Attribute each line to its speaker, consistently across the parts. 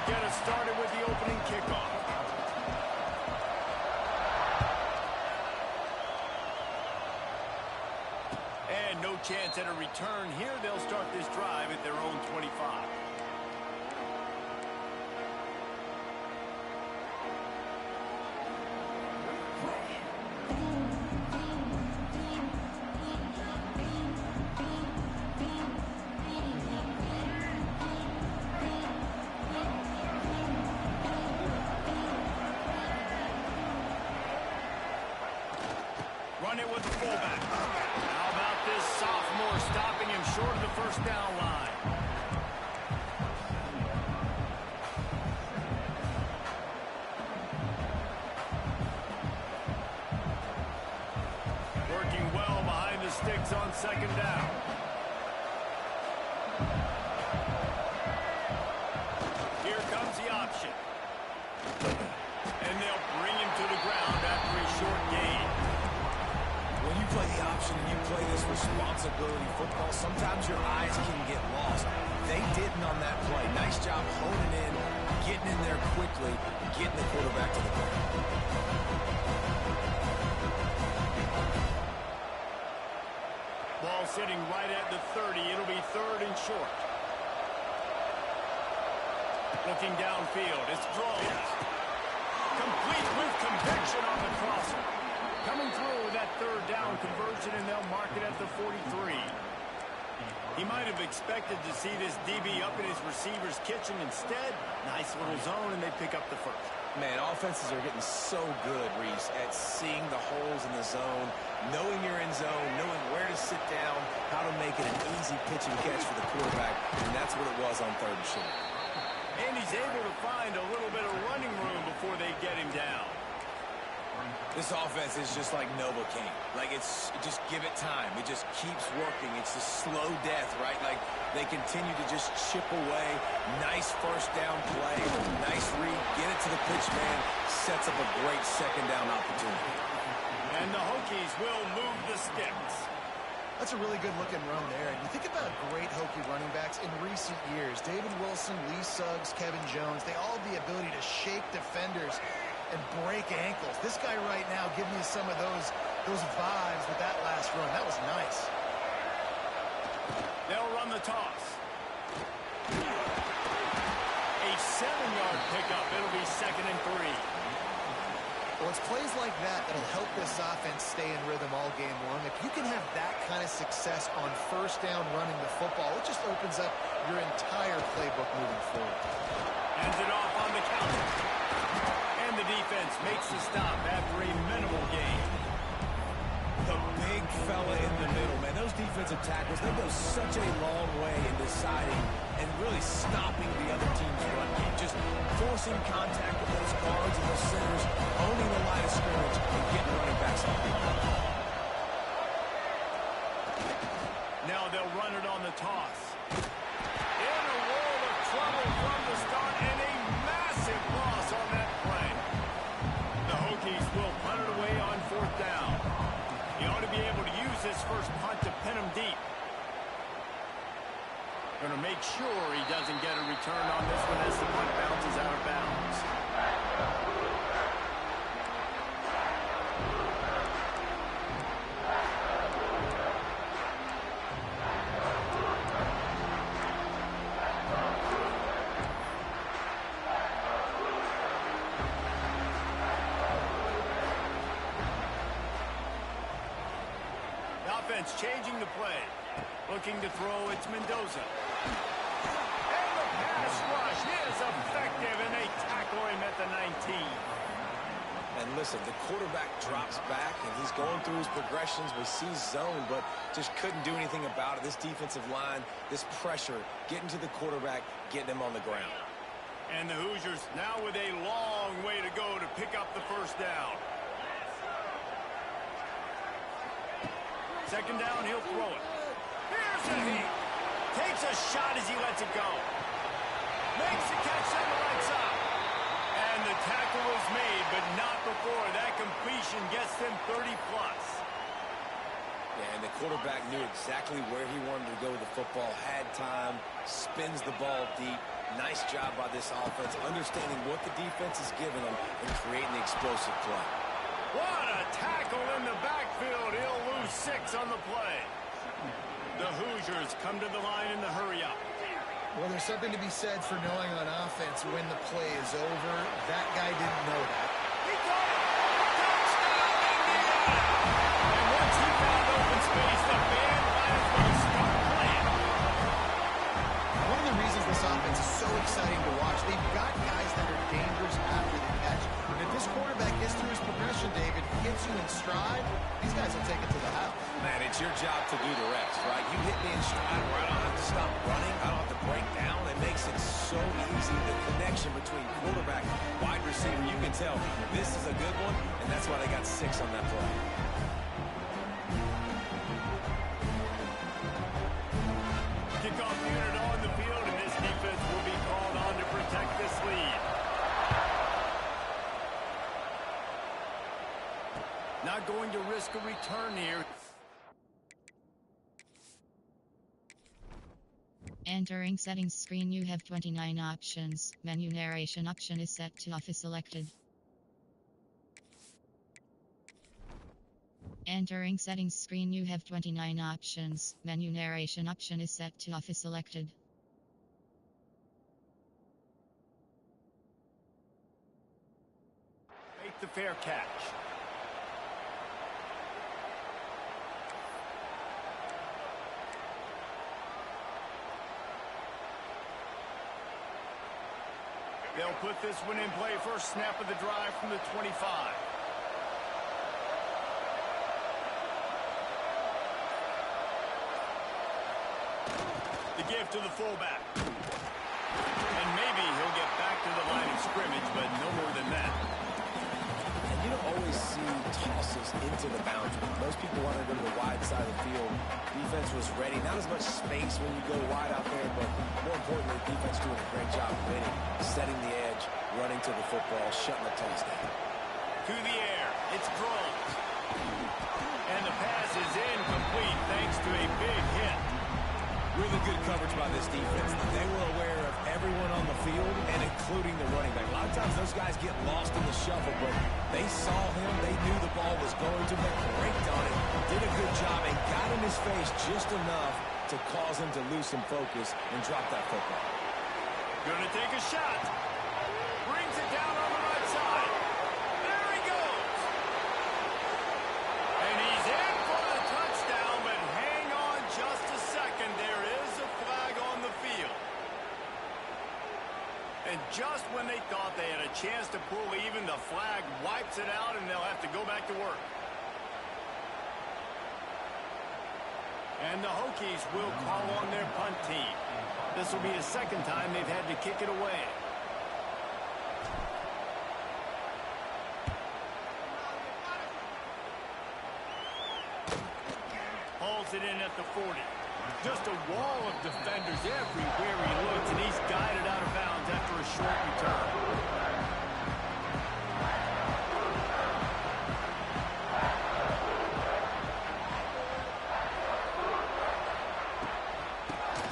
Speaker 1: get us started with the opening kickoff. And no chance at a return here. They'll start this drive at their own 25. Run it with the fullback. How about this sophomore stopping him short of the first down line? Working well behind the sticks on second down. Here comes the option. And they'll bring him to the ground after a short gain.
Speaker 2: When you play the option and you play this responsibility football, sometimes your eyes can get lost. They didn't on that play. Nice job honing in, getting in there quickly, getting the quarterback to the ground.
Speaker 1: Ball sitting right at the 30. It'll be third and short. Looking downfield. It's thrown. Complete with conviction on the crosser. Coming through with that third down conversion, and they'll mark it at the 43. He might have expected to see this DB up in his receiver's kitchen. Instead, nice little zone, and they pick up the first.
Speaker 2: Man, offenses are getting so good, Reese, at seeing the holes in the zone, knowing you're in zone, knowing where to sit down, how to make it an easy pitch and catch for the quarterback, and that's what it was on third and short.
Speaker 1: And he's able to find a little bit of running room before they get him down.
Speaker 2: This offense is just like Novocaine. Like, just give it time. It just keeps working. It's a slow death, right? Like, they continue to just chip away. Nice first down play. Nice read. Get it to the pitch man. Sets up a great second down opportunity.
Speaker 1: And the Hokies will move the sticks.
Speaker 3: That's a really good-looking run there. And you think about great Hokie running backs in recent years. David Wilson, Lee Suggs, Kevin Jones, they all have the ability to shake defenders and break ankles. This guy right now giving you some of those vibes with that last run. That was nice.
Speaker 1: They'll run the toss. A 7-yard pickup. It'll be second and 3.
Speaker 3: Well, it's plays like that that'll help this offense stay in rhythm all game long. If you can have that kind of success on first down running the football, it just opens up your entire playbook moving forward.
Speaker 1: Hands it off on the counter. And the defense makes the stop after a minimal gain.
Speaker 2: The big fella in the middle, man. Those defensive tackles, they go such a long way in deciding and really stopping the other team's run game. Just forcing contact with those guards and those centers, owning the line of scrimmage, and getting running backs off the ball.
Speaker 1: Now they'll run it on the toss. In a world of trouble from the start, and a massive loss on that play. The Hokies will punt it away on fourth down. He ought to be able to use this first punt to pin him deep. Going to make sure he doesn't get a return on this one as the punt bounces out of bounds. Offense changing the play. Looking to throw, it's Mendoza. And the pass rush is effective, and they tackle him at the 19.
Speaker 2: And listen, the quarterback drops back, and he's going through his progressions. We see zone, but just couldn't do anything about it. This defensive line, this pressure, getting to the quarterback, getting him on the ground.
Speaker 1: And the Hoosiers now with a long way to go to pick up the first down. Second down, he'll throw it. Here's a heat. Takes a shot as he lets it go. Makes the catch on the right side. And the tackle is made, but not before that completion gets them 30-plus.
Speaker 2: Yeah, and the quarterback knew exactly where he wanted to go with the football, had time, spins the ball deep, Nice job by this offense, understanding what the defense is giving them and creating the explosive play.
Speaker 1: What a tackle in the backfield. He'll lose 6 on the play. The Hoosiers come to the line in the hurry-up.
Speaker 3: Well, there's something to be said for knowing on offense when the play is over. That guy didn't know that.
Speaker 1: He got it! Touchdown, Indiana! And once he found open space, the band might as well start playing.
Speaker 3: One of the reasons this offense is so exciting to watch, they've got guys that are dangerous after the catch. And if this quarterback gets through his progression, David, hits you in stride, these guys will take it to the house.
Speaker 2: Man, it's your job to do the rest, right? You hit me in stride where I don't have to stop running. I don't have to break down. It makes it so easy. The connection between quarterback, wide receiver, you can tell this is a good one, and that's why they got 6 on that play.
Speaker 1: Kickoff unit on the field, and this defense will be called on to protect this lead. Not going to risk a return here.
Speaker 4: Entering settings screen, you have 29 options. Menu narration option is set to off is selected. Entering settings screen, you have 29 options. Menu narration option is set to off is selected.
Speaker 1: Make the fair catch. They'll put this one in play. First snap of the drive from the 25. The give to the fullback. And maybe he'll get back to the line of scrimmage, but no more than that.
Speaker 2: And you don't always see tosses into the boundary. Most people want to go to the wide side of the field. Defense was ready. Not as much space when you go wide out there, but more importantly, defense doing a great job winning, setting the edge, running to the football, shutting the toss down.
Speaker 1: To the air. It's thrown. And the pass is incomplete thanks to a big hit.
Speaker 2: Really good coverage by this defense. They were aware of everyone on the field and including the running back. A lot of times those guys get lost in the shuffle, but they saw him. They knew the ball was going to be raked on it. Did a good job and got in his face just enough to cause him to lose some focus and drop that football.
Speaker 1: Gonna take a shot. Brings it down on the right side. There he goes. And he's in for a touchdown, but hang on just a second. There is a flag on the field. And just when they thought they had a chance to pull even, the flag wipes it out, and they'll have to go back to work. And the Hokies will call on their punt team. This will be the second time they've had to kick it away. Hauls it in at the 40. Just a wall of defenders everywhere he looks, and he's guided out of bounds after a short return.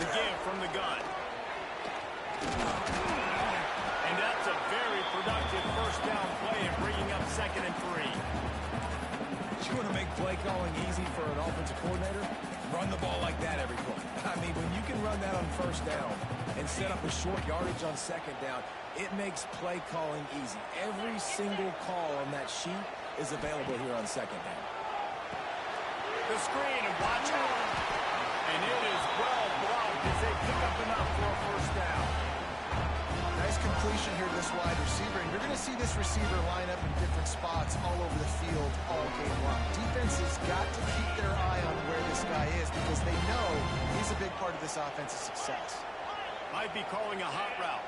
Speaker 1: The give from the gun. And that's a very productive first down play and bringing up 2nd and 3.
Speaker 2: You want to make play calling easy for an offensive coordinator? Run the ball like that every play. I mean, when you can run that on first down and set up a short yardage on 2nd down, it makes play calling easy. Every single call on that sheet is available here on 2nd down.
Speaker 1: The screen, and watch out. And it is well blocked as they pick up enough for a first down.
Speaker 3: Nice completion here to this wide receiver, and you're going to see this receiver line up in different spots all over the field all game long. Defense has got to keep their eye on where this guy is because they know he's a big part of this offense's success.
Speaker 1: Might be calling a hot route.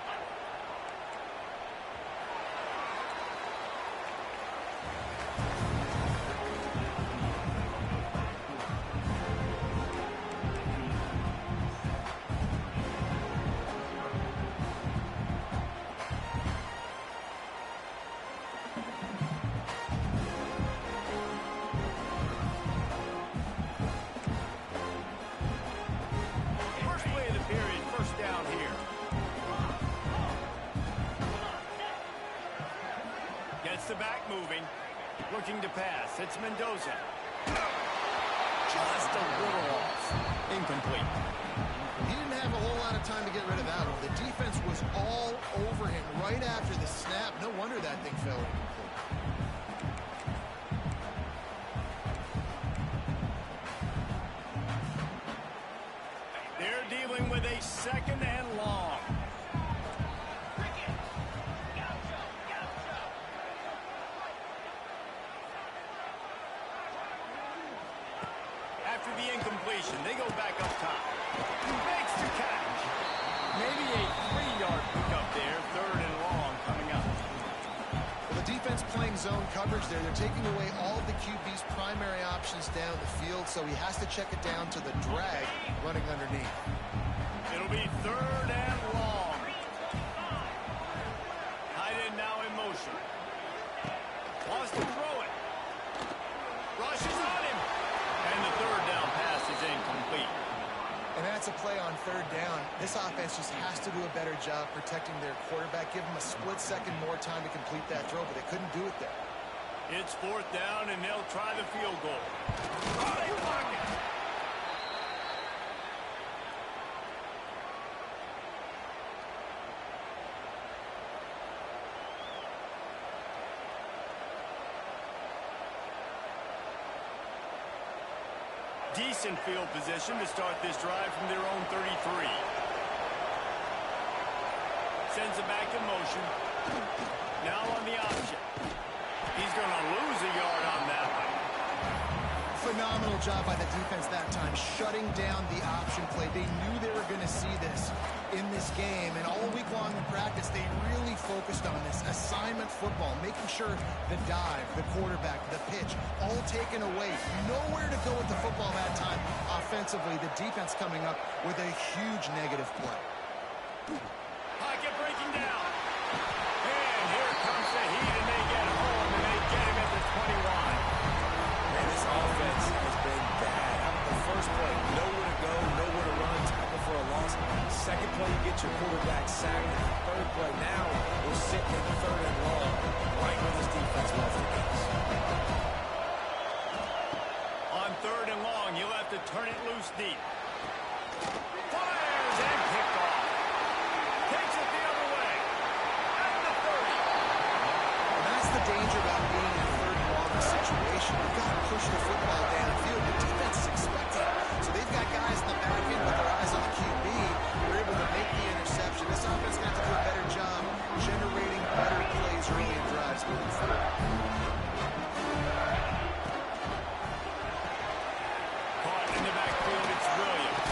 Speaker 1: First play of the period, first down here. looking to pass. It's Mendoza. Just a little off. Incomplete.
Speaker 3: He didn't have a whole lot of time to get rid of that one. The defense was all over him right after the snap. No wonder that thing fell incomplete.
Speaker 1: They're dealing with a second and long. After the incompletion, they go back up top. Makes the catch. Maybe a 3-yard pickup there. Third and long coming up.
Speaker 3: Well, the defense playing zone coverage there. They're taking away all of the QB's primary options down the field, so he has to check it down to the drag running underneath.
Speaker 1: It'll be third and long. Tight end now in motion. Wants to throw it. Rushes on him. And the third down pass is incomplete.
Speaker 3: And that's a play on third down. This offense just has to do a better job protecting their quarterback. Give him a split second more time to complete that throw, but they couldn't do it there.
Speaker 1: It's fourth down, and they'll try the field goal. Right pocket. Decent field position to start this drive from their own 33. Sends it back in motion. Now on the option. He's going to lose a yard on that one.
Speaker 3: Phenomenal job by the defense that time, shutting down the option play. They knew they were going to see this in this game, and all week long in practice, they really focused on this assignment football, making sure the dive, the quarterback, the pitch, all taken away. Nowhere to go with the football that time offensively. The defense coming up with a huge negative play.
Speaker 1: Pocket breaking down. And here comes the heat, and they get home, and they get him at the 21.
Speaker 2: Man, this offense has been bad. The first play, nowhere to go, nowhere to run, tackle for a loss. Second play, you get your quarterback sacked. Third play, now we're sitting in third and long, right where this defense wants to be.
Speaker 1: On third and long, you'll have to turn it loose deep. Fires and picked off. Takes it the other way. At the 30.
Speaker 3: And that's the danger about being in a third and long situation. You've got to push the football downfield. The defense is expecting. So they've got guys in the back end with their eyes on the QB. They're able to make the interception. This offense got to do a better job generating better plays early in drives moving forward.
Speaker 1: Caught in the backfield, it's Williams.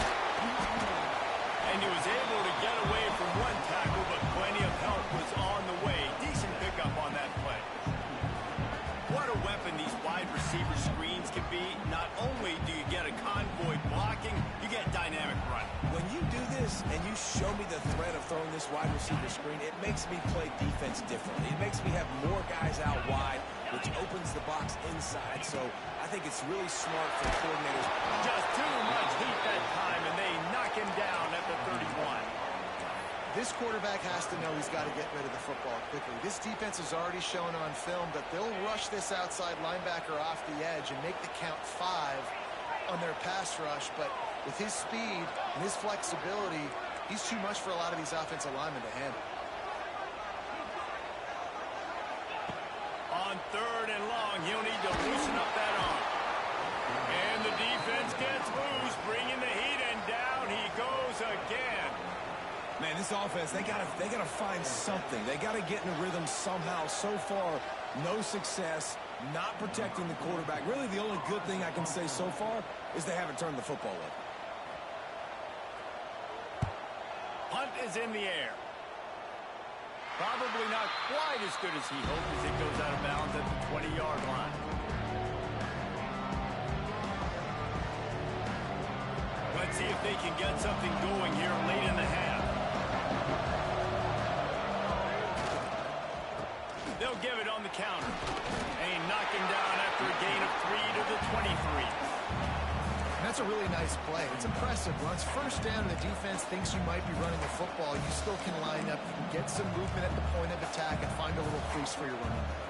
Speaker 1: And he was able to get away from one tackle, but plenty of help was on the way. Decent pickup on that play. What a weapon these wide receiver screens can be. Not only do you get a convoy blocking, you get dynamic running.
Speaker 2: When you do this and you show me the threat of throwing this wide receiver screen, it makes me play defense differently. It makes me have more guys out wide, which opens the box inside. So I think it's really smart for coordinators.
Speaker 1: Just too much heat that time, and they knock him down at the 31.
Speaker 3: This quarterback has to know he's got to get rid of the football quickly. This defense has already shown on film that they'll rush this outside linebacker off the edge and make the count 5 on their pass rush. But with his speed and his flexibility, he's too much for a lot of these offensive linemen to handle.
Speaker 1: On third and long, he'll need to loosen up that arm. And the defense gets loose, bringing the heat, and down he goes again.
Speaker 2: Man, this offense, they gotta find something. They gotta get in a rhythm somehow. So far, no success, not protecting the quarterback. Really, the only good thing I can say so far is they haven't turned the football over.
Speaker 1: Punt is in the air. Probably not quite as good as he hoped as it goes out of bounds at the 20-yard line. Let's see if they can get something going here late in the half. They'll give it on the counter. And knock him down after a gain of 3 to the 23.
Speaker 3: And that's a really nice play. It's impressive. Once first down and the defense thinks you might be running the football, you still can line up, you can get some movement at the point of attack and find a little crease for your running back.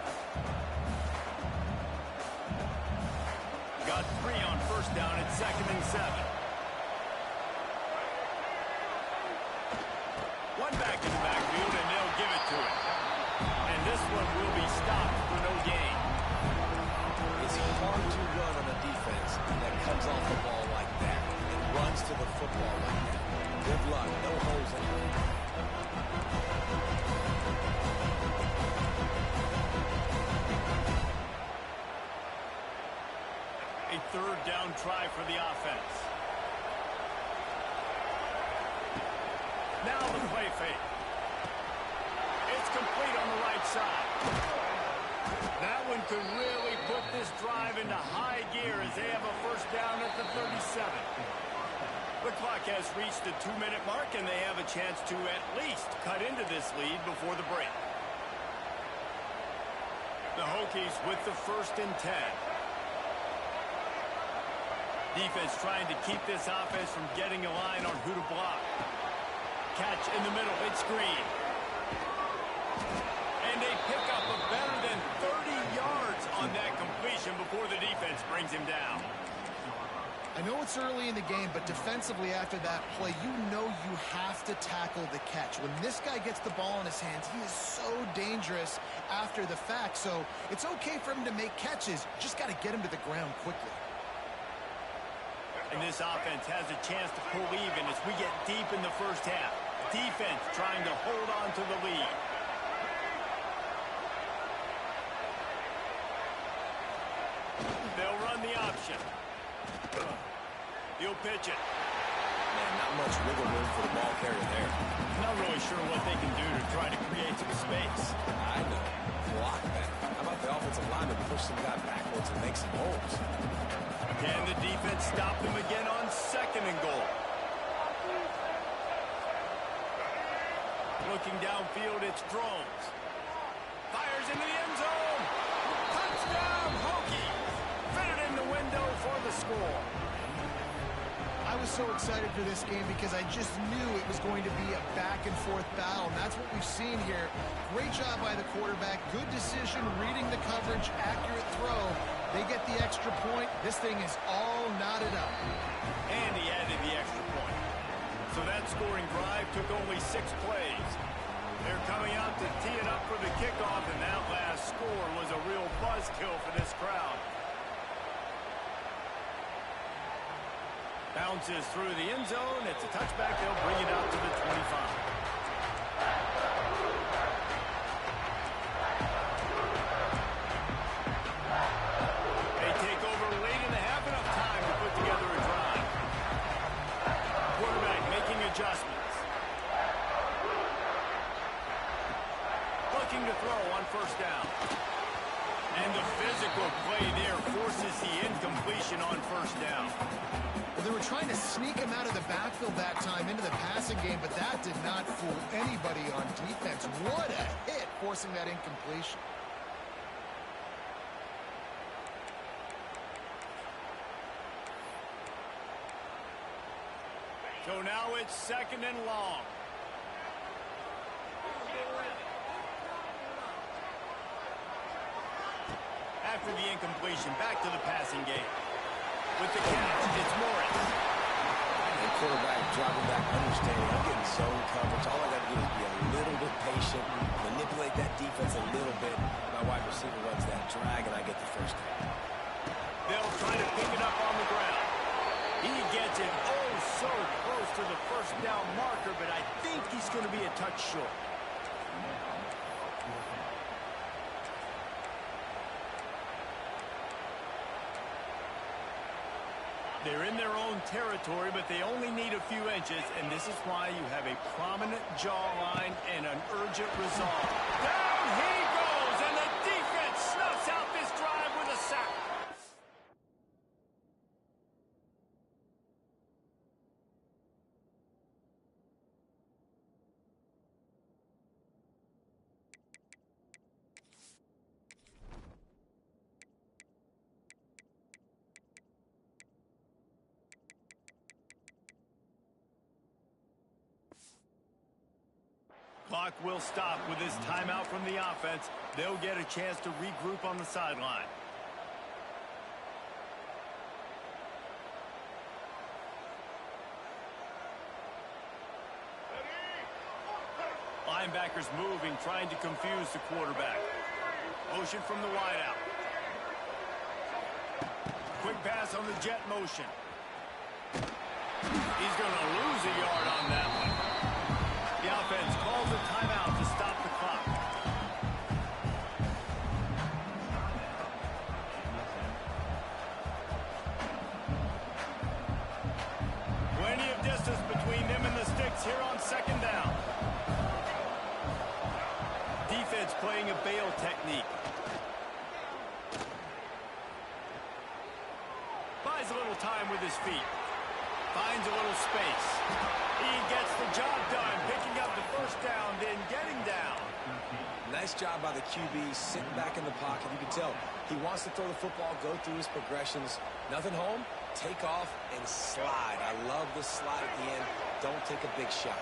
Speaker 1: down at 2nd and 7. One back in the backfield, and they'll give it to him. And this one will be stopped for no gain.
Speaker 2: It's hard to run on a defense that comes off the ball like that and runs to the football like that. Good luck. No holes in it.
Speaker 1: A 3rd down try for the offense. Now the play fake. It's complete on the right side. That one could really put this drive into high gear as they have a 1st down at the 37. The clock has reached the 2-minute mark, and they have a chance to at least cut into this lead before the break. The Hokies with the 1st and 10. Defense trying to keep this offense from getting a line on who to block. Catch in the middle. It's Green. And they pick up a better than 30 yards on that completion before the defense brings him down.
Speaker 3: I know it's early in the game, but defensively after that play, you know you have to tackle the catch. When this guy gets the ball in his hands, he is so dangerous after the fact. So it's okay for him to make catches. Just got to get him to the ground quickly.
Speaker 1: And this offense has a chance to pull even as we get deep in the 1st half. Defense trying to hold on to the lead. They'll run the option. He'll pitch it.
Speaker 2: Man, not much wiggle room for the ball carrier there.
Speaker 1: Not really sure what they can do to try to create some space.
Speaker 2: I know. Block that. How about the offensive lineman push some guy backwards and make some holes?
Speaker 1: Can the defense stop them again on 2nd and goal? Looking downfield, it's Drones. Fires into the end zone. Touchdown, Hokies. Fitted in the window for the score.
Speaker 3: I was so excited for this game because I just knew it was going to be a back-and-forth battle, and that's what we've seen here. Great job by the quarterback. Good decision, reading the coverage, accurate throw. They get the extra point. This thing is all knotted up.
Speaker 1: And he added the extra point. So that scoring drive took only 6 plays. They're coming out to tee it up for the kickoff, and that last score was a real buzzkill for this crowd. Bounces through the end zone. It's a touchback. They'll bring it out to the 25. They take over late in the half, enough time to put together a drive. Quarterback making adjustments. Looking to throw on 1st down. And the physical play there forces the incompletion on 1st down.
Speaker 3: Well, they were trying to sneak him out of the backfield that time into the passing game, but that did not fool anybody on defense. What a hit, forcing that incompletion.
Speaker 1: So now it's 2nd and long. After the incompletion, back to the passing game. With the catch, it's Morris.
Speaker 2: And quarterback dropping back, understanding I'm getting zone coverage. All I got to do is be a little bit patient, manipulate that defense a little bit. My wide receiver runs that drag, and I get the 1st down.
Speaker 1: They'll try to pick it up on the ground. He gets it oh so close to the 1st down marker, but I think he's going to be a touch short. They're in their own territory, but they only need a few inches, and this is why you have a prominent jawline and an urgent resolve. Down he goes, and the defense snuffs out this drive with a sack. Clock will stop with this timeout from the offense. They'll get a chance to regroup on the sideline. Linebackers moving, trying to confuse the quarterback. Motion from the wideout. Quick pass on the jet motion. He's going to lose a yard on that one. The offense calls a timeout to stop the clock. Plenty of distance between them and the sticks here on second down. Defense playing a bail technique. Buys a little time with his feet. Finds a little space. He gets the job done, picking up the first down, then getting down.
Speaker 2: Nice job by the QB, sitting back in the pocket. You can tell he wants to throw the football, go through his progressions. Nothing home, take off and slide. I love the slide at the end. Don't take a big shot.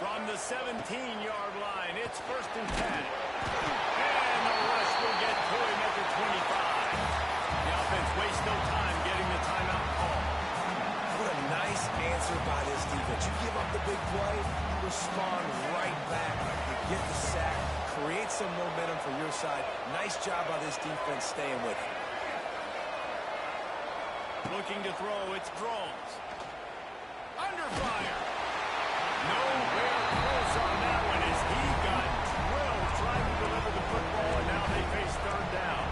Speaker 1: From the 17-yard line, it's 1st and 10. And the rush will get to him at the 25. The offense wastes no time getting the timeout call.
Speaker 2: What a nice answer by this defense. You give up the big play, respond right back. You get the sack, create some momentum for your side. Nice job by this defense staying with it.
Speaker 1: Looking to throw, it's Drones. Under fire. Nowhere close on that one as he got drilled trying to deliver the football, and now they face 3rd down.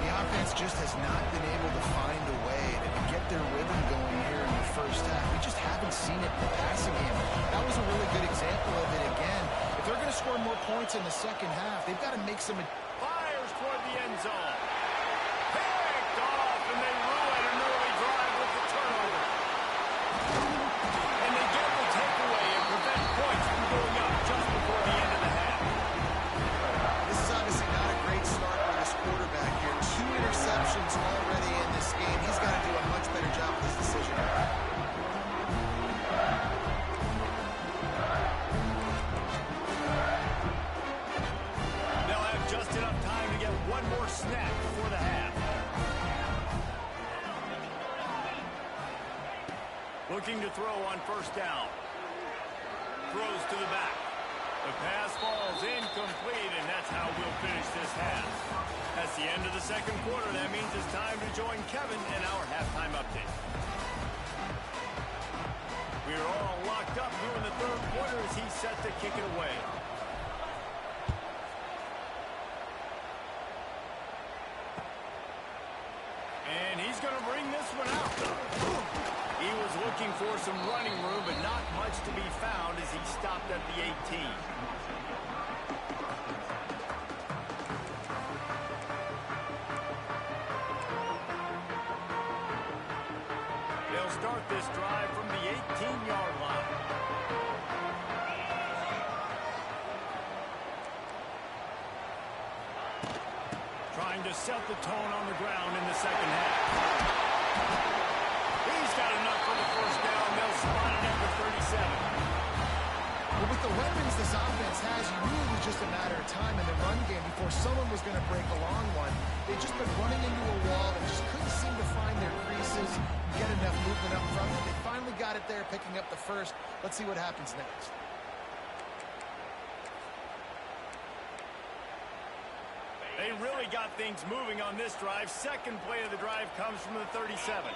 Speaker 3: The offense just has not been able to find a way to get their rhythm going here in the first half. We just haven't seen it in the passing game. That was a really good example of it again. If they're going to score more points in the second half, they've got to make some...
Speaker 1: Fires toward the end zone. Picked off, and they ruin an early drive with the turnover. And they get the takeaway and prevent points from going up just before the end of the half.
Speaker 3: This is obviously not a great start for this quarterback here. 2 interceptions already in this game. He's got to do a much better job with this decision.
Speaker 1: They'll have just enough time to get one more snap before the half. Looking to throw on 1st down. Throws to the back. The pass falls incomplete, and that's how we'll finish this half. That's the end of the second quarter. That means it's time to join Kevin in our halftime update. We're all locked up here in the 3rd quarter as he's set to kick it away. And he's going to bring this one out. He was looking for some running room, but not much to be found as he stopped at the 18. They'll start this drive from the 18-yard line. Trying to set the tone on the ground in the second half. He's got enough for the 1st down. They'll spot it at the 37.
Speaker 3: But with the weapons this offense has, it really was just a matter of time in the run game before someone was going to break a long one. They've just been running into a wall and just couldn't seem to find their creases and get enough movement up front. They finally got it there, picking up the 1st. Let's see what happens next.
Speaker 1: They really got things moving on this drive. Second play of the drive comes from the 37.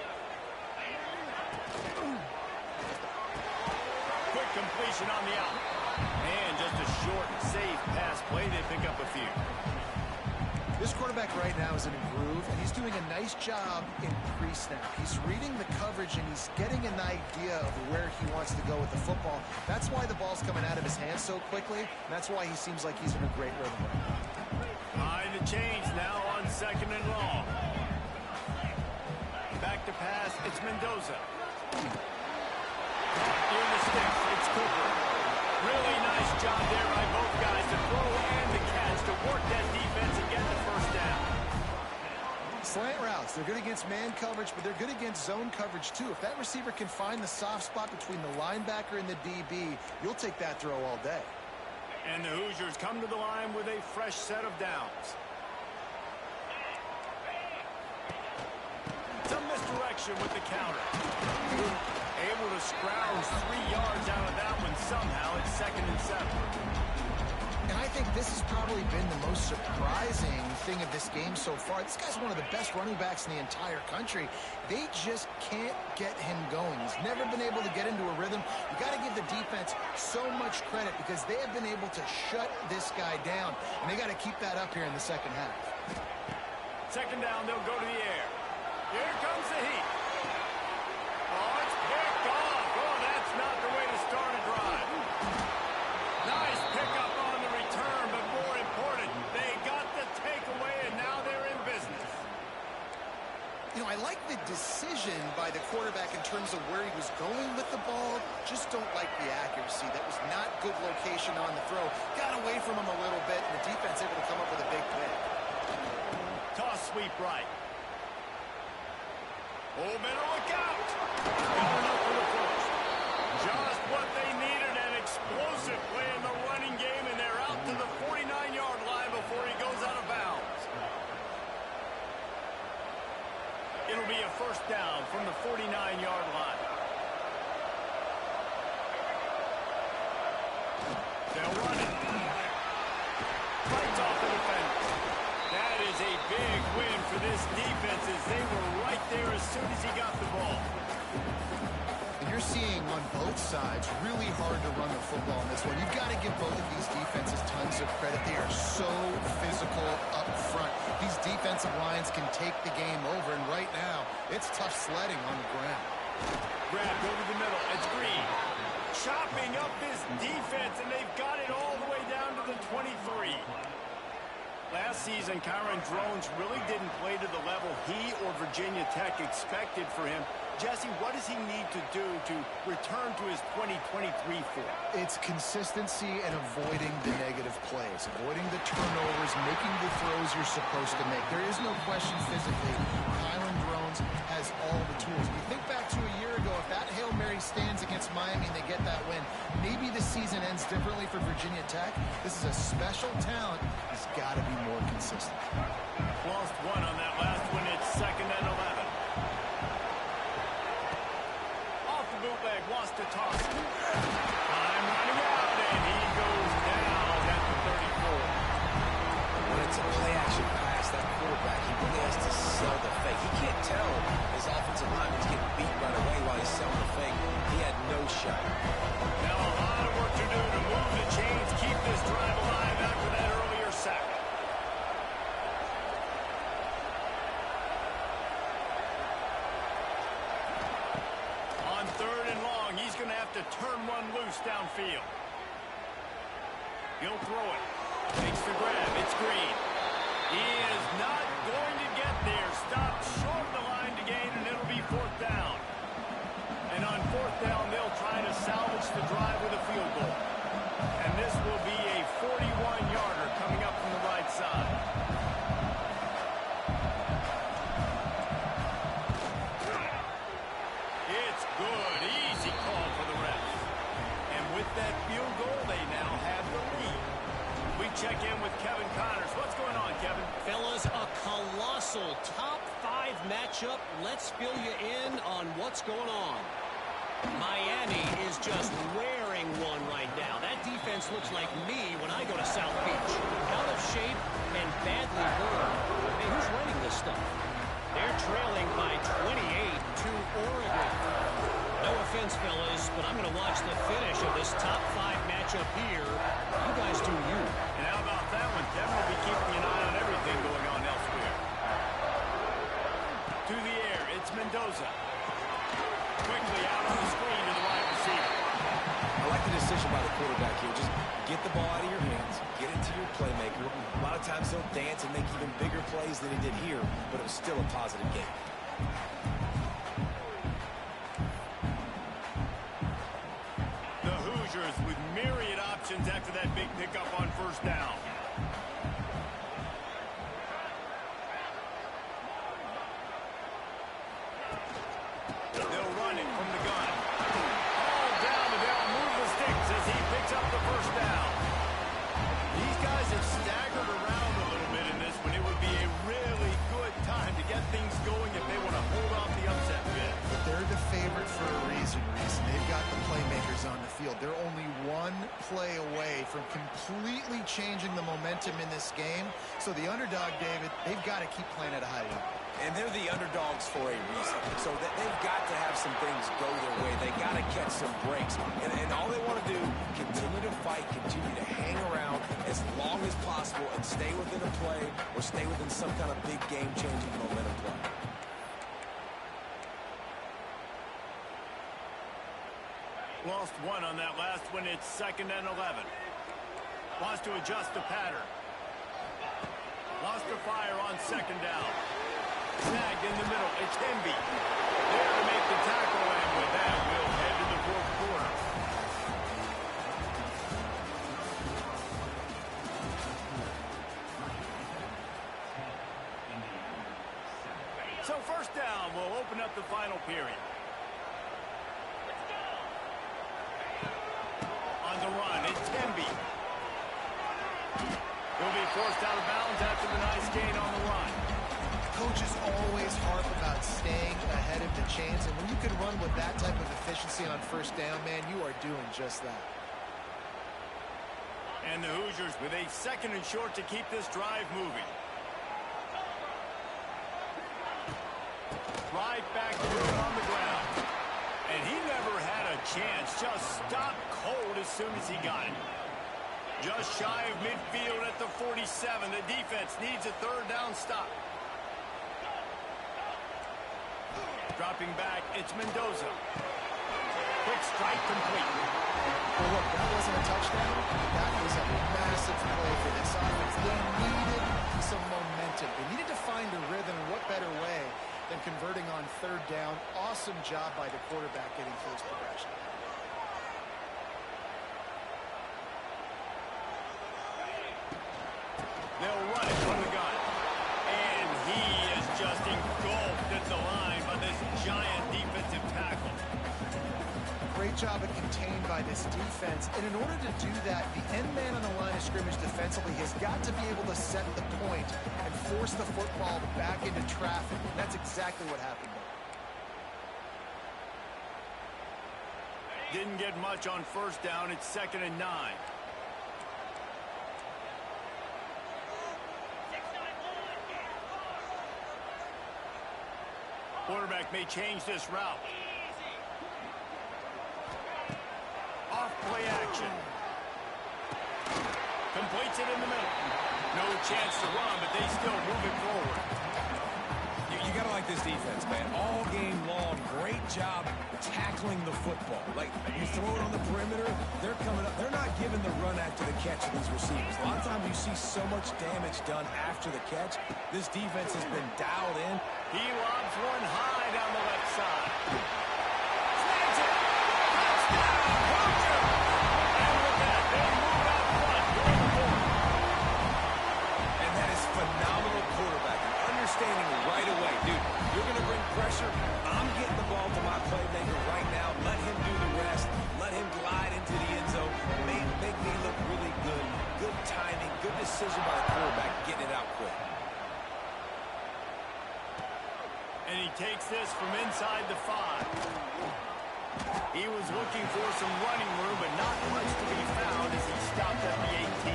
Speaker 1: Quick completion on the out. And just a short, safe pass play. They pick up a few.
Speaker 3: This quarterback right now is in a groove, and he's doing a nice job in pre-snap. He's reading the coverage, and he's getting an idea of where he wants to go with the football. That's why the ball's coming out of his hands so quickly, and that's why he seems like he's in a great rhythm right now.
Speaker 1: Behind the chains now on 2nd and long. Back to pass, it's Mendoza. Near the sticks, it's Cooper. Really nice job there by both guys to throw and the catch to work that defense and get the 1st down.
Speaker 3: Slant routes, they're good against man coverage, but they're good against zone coverage too. If that receiver can find the soft spot between the linebacker and the DB, you'll take that throw all day.
Speaker 1: And the Hoosiers come to the line with a fresh set of downs. Some misdirection with the counter. Able to scrounge 3 yards out of that one somehow. It's 2nd and 7.
Speaker 3: And I think this has probably been the most surprising thing of this game so far. This guy's one of the best running backs in the entire country. They just can't get him going. He's never been able to get into a rhythm. You got to give the defense so much credit because they have been able to shut this guy down. And they got to keep that up here in the second half.
Speaker 1: 2nd down, they'll go to the air. Here comes the heat. Oh, it's picked off. Oh, that's not the way to start a drive. Nice pickup on the return, but more important, they got the takeaway, and now they're in business.
Speaker 3: You know, I like the decision by the quarterback in terms of where he was going with the ball. Just don't like the accuracy. That was not good location on the throw. Got away from him a little bit, and the defense able to come up with a big pick.
Speaker 1: Toss sweep right. Oh, better look out. Got enough for the first. Just what they needed, an explosive play in the running game, and they're out to the 49-yard line before he goes out of bounds. It'll be a 1st down from the 49-yard line. They'll run it. Fights off the defender. That is a big win for this defense as they were right there as soon as he got the ball.
Speaker 3: And you're seeing on both sides really hard to run the football in this one. You've got to give both of these defenses tons of credit. They are so physical up front. These defensive lines can take the game over, and right now, it's tough sledding on the ground.
Speaker 1: Grabbed over the middle. It's Green. Chopping up this defense, and they've got it all the way down to the 23. Last season, Kyron Drones really didn't play to the level he or Virginia Tech expected for him. Jesse, what does he need to do to return to his 2023 form?
Speaker 3: It's consistency and avoiding the negative plays, avoiding the turnovers, making the throws you're supposed to make. There is no question physically. Kyron Drones has all the tools. You think back to a year ago, if that Hail Mary stands against Miami and they get that win, maybe the season ends differently for Virginia Tech. This is a special talent. He's got to be more consistent.
Speaker 1: Lost one on that last one. It's 2nd and 11. Off the bootleg, wants to toss. Time running out, and he goes down at the 34.
Speaker 2: When it's a play-action pass, that quarterback, he really has to sell the fake. He can't tell his offensive lineman's getting beat right away while he's selling the fake. He had no shot.
Speaker 1: Now a lot of work to do to move the chains, keep this drive alive after that earlier sack. On 3rd and long, he's going to have to turn one loose downfield. He'll throw it. Takes the grab. It's Green. He is not going to get there. Stopped short of the line to gain, and it'll be 4th down. And on 4th down, they'll try to salvage the drive with a field goal. And this will be a 41-yarder coming up from the right side. It's good. Easy call for the refs. And with that field goal, they now have the lead. We check in with Kevin Connors. What's going on, Kevin?
Speaker 5: Fellas, a colossal top 5 matchup. Let's fill you in on what's going on. Miami is just wearing one right now. That defense looks like me when I go to South Beach. Out of shape and badly burned. Hey, who's running this stuff? They're trailing by 28 to Oregon. No offense, fellas, but I'm going to watch the finish of this top 5 matchup here. You guys do you.
Speaker 1: And how about that one? Kevin will be keeping an eye on everything going on elsewhere. To the air, it's Mendoza. Quickly out on the screen to the wide receiver.
Speaker 2: I like the decision by the quarterback here. Just get the ball out of your hands, get it to your playmaker. A lot of times he'll dance and make even bigger plays than he did here, but it was still a positive game.
Speaker 1: The Hoosiers with myriad options after that big pickup on 1st down. They'll run it from the gun. All down, and they'll move the sticks as he picks up the 1st down. These guys have staggered around a little bit in this one. It would be a really good time to get things going if they want to hold off the upset bid.
Speaker 3: But they're the favorite for a reason, they're only one play away from completely changing the momentum in this game. So the underdog, David, they've got to keep playing at a high level.
Speaker 2: And they're the underdogs for a reason. So that they've got to have some things go their way. They got to catch some breaks. And all they want to do, continue to fight, continue to hang around as long as possible and stay within a play or stay within some kind of big game-changing momentum play.
Speaker 1: Lost one on that last one. It's 2nd and 11. Wants to adjust the pattern. Lost the fire on 2nd down. Snagged in the middle. It can be. There to make the tackle, and with that, we'll head to the 4th quarter. So 1st down will open up the final period. On the run, it's Temby. He'll be forced out of bounds after the nice gain on the run.
Speaker 3: Coaches always harp about staying ahead of the chains, and when you can run with that type of efficiency on 1st down, man, you are doing just that.
Speaker 1: And the Hoosiers with a 2nd and short to keep this drive moving. Right back to it on the ground. And he never had a chance. Just stopped cold as soon as he got it. Just shy of midfield at the 47. The defense needs a 3rd down stop. Dropping back, it's Mendoza. Quick strike complete.
Speaker 3: Well, look, that wasn't a touchdown. That was a massive play for this offense. They needed some momentum. They needed to find a rhythm, and what better way than converting on 3rd down. Awesome job by the quarterback getting close progression.
Speaker 1: They'll run it from the gun. And he is just engulfed at the line by this giant defensive tackle.
Speaker 3: Great job of contained by this defense. And in order to do that, the end man on the line of scrimmage defensively has got to be able to set the point and force the football back into traffic. And that's exactly what happened there.
Speaker 1: Didn't get much on 1st down. It's 2nd and 9. Quarterback may change this route. Off play action. Completes it in the middle. No chance to run, but they still move it forward.
Speaker 2: You got to like this defense, man. All game long, great job tackling the football. Like, you throw it on the perimeter, they're coming up. They're not giving the run after the catch to these receivers. A lot of times you see so much damage done after the catch. This defense has been dialed in.
Speaker 1: He lobs one high down the left side. Snags it. Touchdown, Hoosier. And with that, they move out front going forward.
Speaker 2: And that is phenomenal quarterbacking. Understanding right away, dude, you're going to bring pressure. I'm getting the ball to my playmaker right now. Let him do the rest. Let him glide into the end zone. Make me look really good. Good timing, good decision by the quarterback, getting it out quick.
Speaker 1: And he takes this from inside the 5. He was looking for some running room, but not much to be found as he stopped at the 18.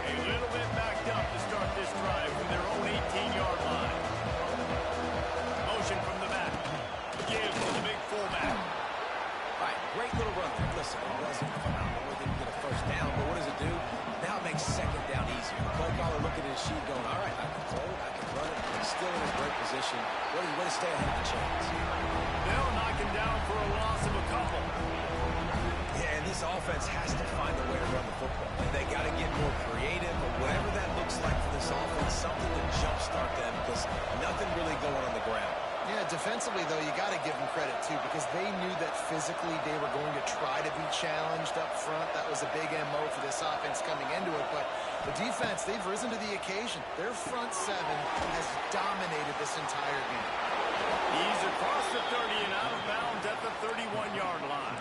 Speaker 1: A little bit backed up to start this drive from their own 18-yard line. Motion from the back. Gives to the big fullback.
Speaker 2: All right, great little run there. Listen, it wasn't phenomenal. It didn't get a 1st down, but what does it do? Now it makes 2nd down easier. The play caller looking at his sheet going, all right, I can throw it, I can run it. He's still in a great position. Way to stay ahead of the chains.
Speaker 1: They'll knock him down for a loss of a couple.
Speaker 2: Yeah, and this offense has to find a way to run the football. And they got to get more creative, or whatever that looks like for this offense, something to jumpstart them, because nothing really going on the ground.
Speaker 3: Yeah, defensively, though, you got to give them credit, too, because they knew that physically they were going to try to be challenged up front. That was a big MO for this offense coming into it. But the defense, they've risen to the occasion. Their front 7 has dominated this entire game.
Speaker 1: He's across the 30 and out of bounds at the 31-yard line.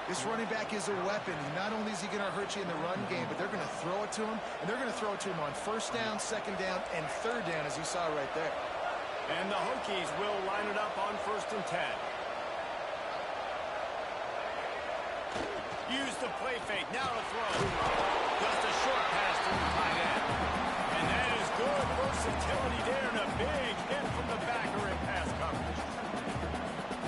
Speaker 3: This running back is a weapon. Not only is he going to hurt you in the run game, but they're going to throw it to him, and they're going to throw it to him on 1st down, 2nd down, and 3rd down, as you saw right there.
Speaker 1: And the Hokies will line it up on 1st and 10. Use the play fake. Now to throw. Just a short pass to the tight end. And that is good versatility there and a big hit from the backer in pass coverage.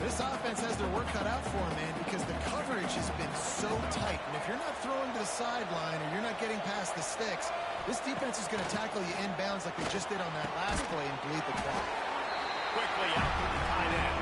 Speaker 3: This offense has their work cut out for them, man, because the coverage has been so tight. And if you're not throwing to the sideline or you're not getting past the sticks, this defense is going to tackle you inbounds like they just did on that last play and bleed the clock.
Speaker 1: Quickly out to the tight end.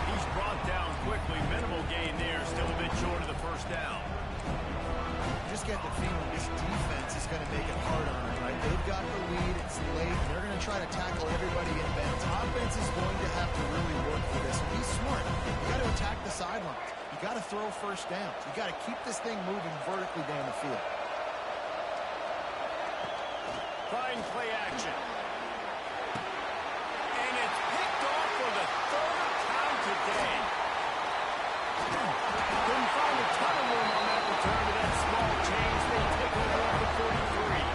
Speaker 1: He's brought down quickly. Minimal gain there. Still a bit short of the 1st down.
Speaker 3: You just get the feeling this defense is going to make it hard on them, right? They've got the lead. It's late. They're going to try to tackle everybody inbounds. Offense is going to have to really work for this. And be smart. You got to attack the sidelines. You got to throw 1st downs. You got to keep this thing moving vertically down the field.
Speaker 1: Trying play action. And it's picked off for the 3rd time today. Couldn't find a ton of room on that return to that small change. They take over at the 43.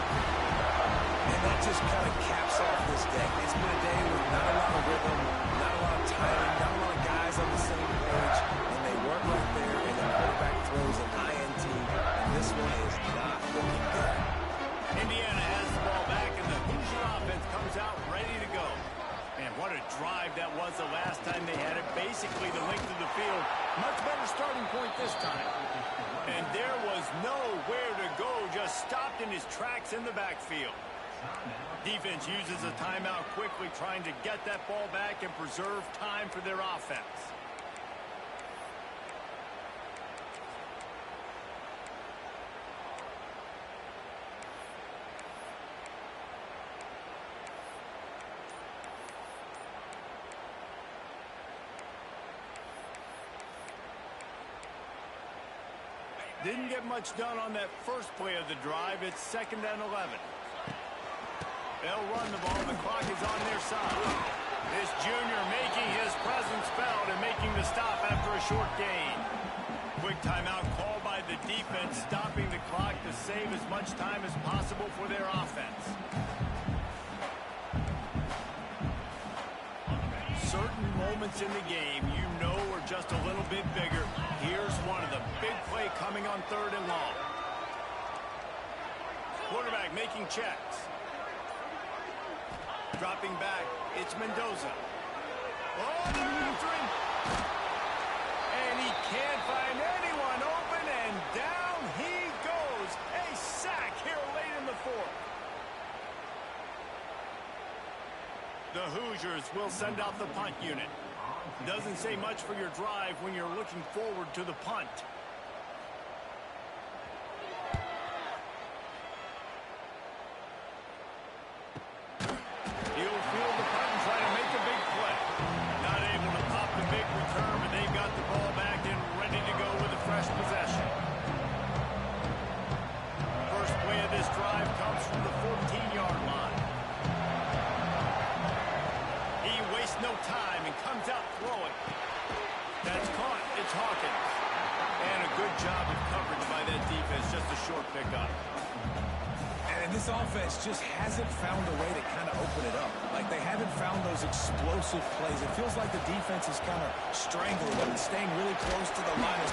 Speaker 2: And that just kind of caps off this day. It's been a day with not a lot of rhythm, not a lot of timing, not a lot of guys on the same page. And they work right there, and the quarterback throws an INT. And this one is not looking good.
Speaker 1: Indiana has the ball back, and the Hoosier offense comes out ready to go. Man, what a drive that was the last time they had it. Basically the length of the field. Much better starting point this time. And there was nowhere to go. Just stopped in his tracks in the backfield. Defense uses a timeout quickly, trying to get that ball back and preserve time for their offense. Didn't get much done on that first play of the drive. It's 2nd and 11. They'll run the ball. The clock is on their side. This junior making his presence felt and making the stop after a short gain. Quick timeout called by the defense, stopping the clock to save as much time as possible for their offense. Certain moments in the game you know are just a little bit bigger. Here's one of the big play coming on 3rd and long. Quarterback making checks. Dropping back, it's Mendoza. Oh, they're after him. And he can't find anyone open, and down he goes. A sack here late in the 4th. The Hoosiers will send out the punt unit. Doesn't say much for your drive when you're looking forward to the punt. He'll field the punt and try to make a big play. Not able to pop the big return, but they've got the ball back and ready to go with a fresh possession. First play of this drive comes from the 14-yard line. He wastes no time and comes out throwing. That's caught. It's Hawkins. And a good job of coverage by that defense. Just a short pickup.
Speaker 2: And this offense just hasn't found a way to kind of open it up. Like they haven't found those explosive plays. It feels like the defense is kind of strangling them and staying really close to the line.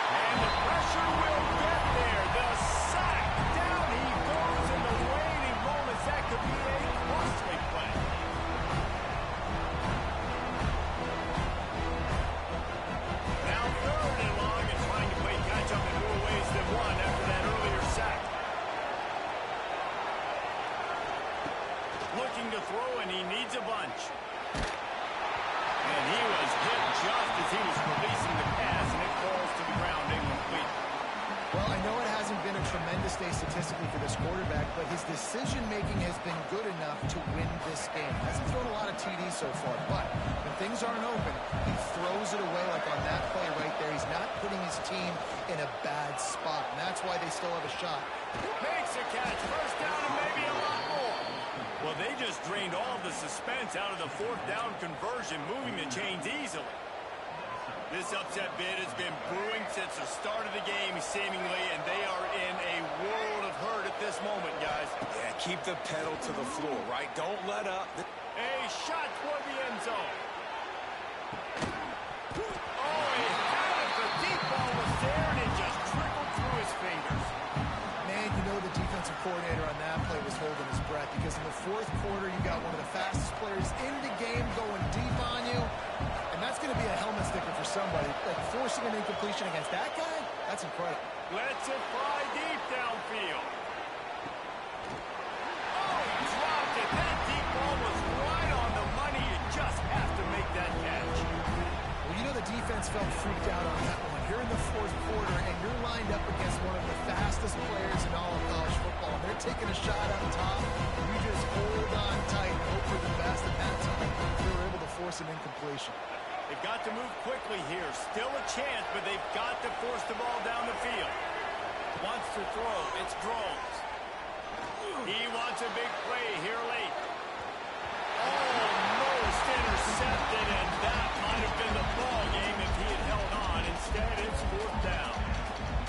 Speaker 1: And the pressure will get there. The sack. Down he goes in the waning moments. That could be a costly play. Now 3rd and long and trying to play catch up in more ways than one after that earlier sack. Looking to throw, and he needs a bunch. And he was hit just as he was releasing the pass, and it falls to the ground incomplete.
Speaker 3: Well, I know it hasn't been a tremendous day statistically for this quarterback, but his decision-making has been good enough to win this game. Hasn't thrown a lot of TDs so far, but when things aren't open, he throws it away like on that play right there. He's not putting his team in a bad spot, and that's why they still have a shot.
Speaker 1: Makes a catch, 1st down and maybe a lot more. Well, they just drained all the suspense out of the 4th down conversion, moving the chains easily. This upset bid has been brewing since the start of the game, seemingly, and they are in a world of hurt at this moment, guys.
Speaker 2: Yeah, keep the pedal to the floor, right? Don't let up.
Speaker 1: A shot toward the end zone. Oh, he had it. The deep ball was there, and it just trickled through his fingers.
Speaker 3: Man, you know the defensive coordinator on that play was holding his breath because in the fourth quarter, you got one of the fastest players in the game going deep on you, and that's going to be a helmet sticker for somebody. Like forcing an incompletion against that guy, that's incredible.
Speaker 1: Lets it fly deep downfield. Oh, he dropped it. That deep ball was right on the money. You just have to make that catch.
Speaker 3: Well, you know the defense felt freaked out on that one. You're in the fourth quarter, and you're lined up against one of the fastest players in all of college football. And they're taking a shot up top. You just hold on tight and hope for the best. At that time, they were able to force an incompletion.
Speaker 1: They've got to move quickly here. Still a chance, but they've got to force the ball down the field. Wants to throw. It's Drones. He wants a big play here late. Almost intercepted, and that might have been the ball game if he had held on. Instead, it's fourth down.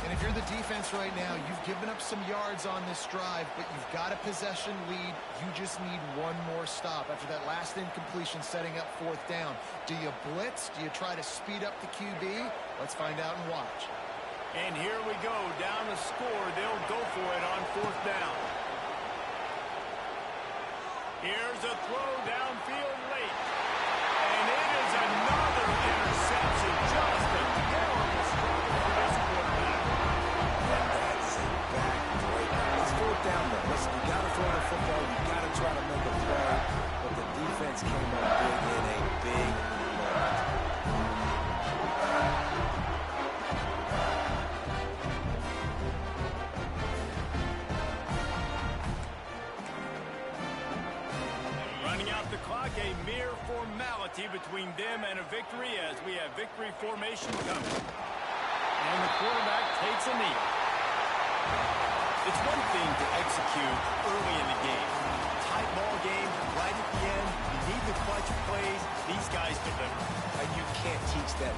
Speaker 3: And if you're the defense right now, you've given up some yards on this drive, but you've got a possession lead. You just need one more stop after that last incompletion setting up fourth down. Do you blitz? Do you try to speed up the QB? Let's find out and watch.
Speaker 1: And here we go. Down the score. They'll go for it on fourth down. Here's a throw downfield late. And it is another interception. Just a terrible struggle for this quarterback.
Speaker 2: That's a back break. It's fourth down, though. Listen, you got to throw the football. You got to try to make a play. But the defense came up big in a big moment.
Speaker 1: Running out the clock, a mere formality between them and a victory as we have victory formation coming. And the quarterback takes a knee. It's one thing to execute early in the game. Tight ball game, right at the end. You need the clutch plays. These guys deliver.
Speaker 2: And you can't teach that.